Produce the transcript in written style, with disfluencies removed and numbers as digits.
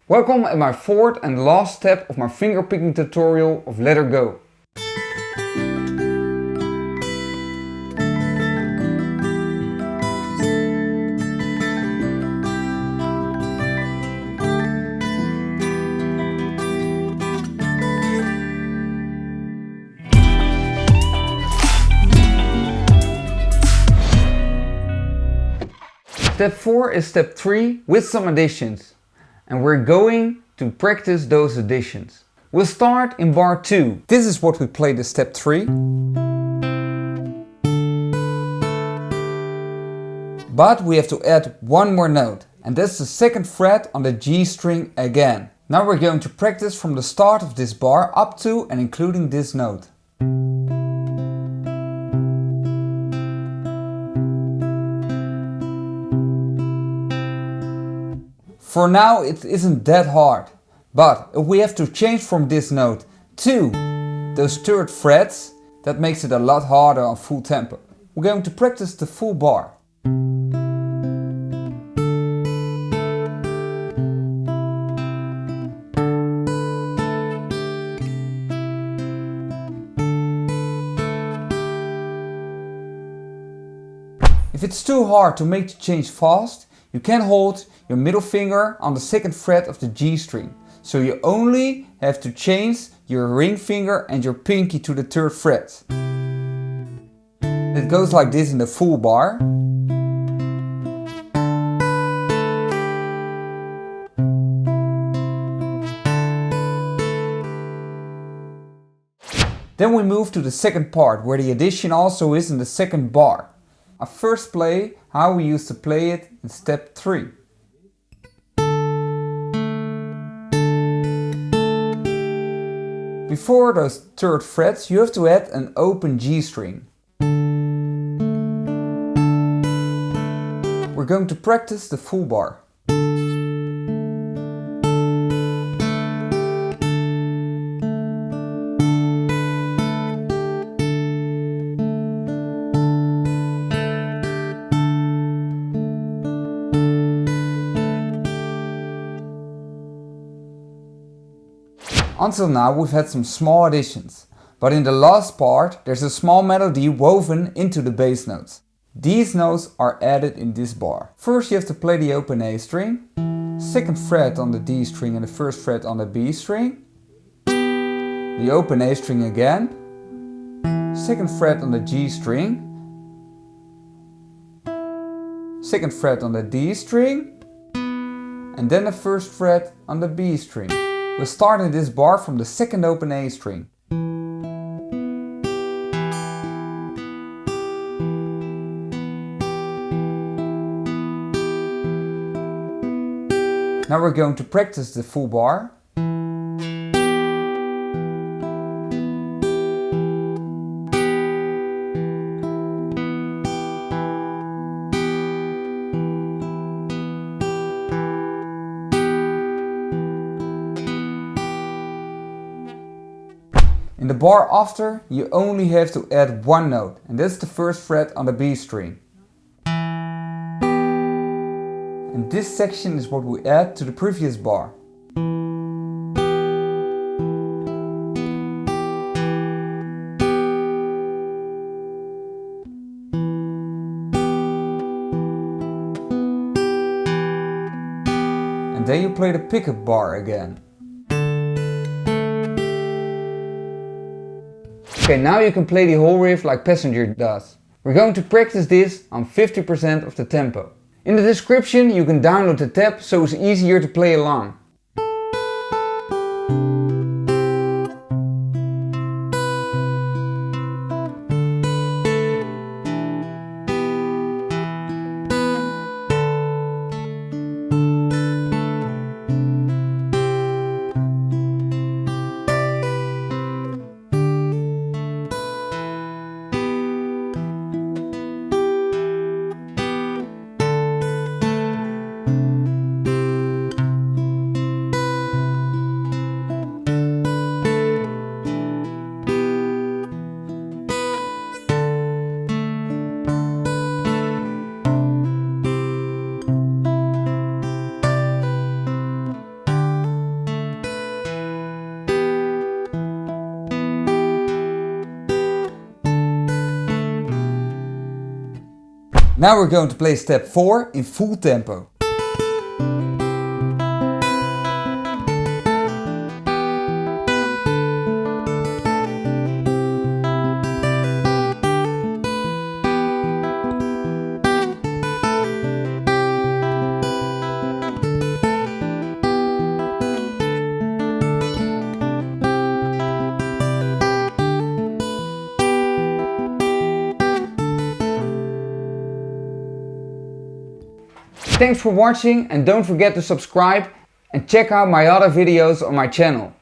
Welcome at my fourth and last step of my fingerpicking tutorial of Let Her Go. Step 4 is step 3 with some additions. And we're going to practice those additions. We'll start in bar 2. This is what we played at step 3. But we have to add one more note. And that's the second fret on the G string again. Now we're going to practice from the start of this bar up to and including this note. For now it isn't that hard, but if we have to change from this note to those third frets, that makes it a lot harder on full tempo. We're going to practice the full bar. If it's too hard to make the change fast, you can hold your middle finger on the second fret of the G string. So you only have to change your ring finger and your pinky to the third fret. It goes like this in the full bar. Then we move to the second part, where the addition also is in the second bar. I first play how we used to play it in step 3. Before those third frets you have to add an open G string. We're going to practice the full bar. Until now we've had some small additions, but in the last part there's a small melody woven into the bass notes. These notes are added in this bar. First you have to play the open A string, second fret on the D string and the first fret on the B string, the open A string again, second fret on the G string, second fret on the D string, and then the first fret on the B string. We'll start in this bar from the second open A string. Now we're going to practice the full bar. In the bar after, you only have to add one note, and that's the first fret on the B string. And this section is what we add to the previous bar. And then you play the pickup bar again. Okay, now you can play the whole riff like Passenger does. We're going to practice this on 50% of the tempo. In the description you can download the tab so it's easier to play along. Now we're going to play step 4 in full tempo. Thanks for watching and don't forget to subscribe and check out my other videos on my channel.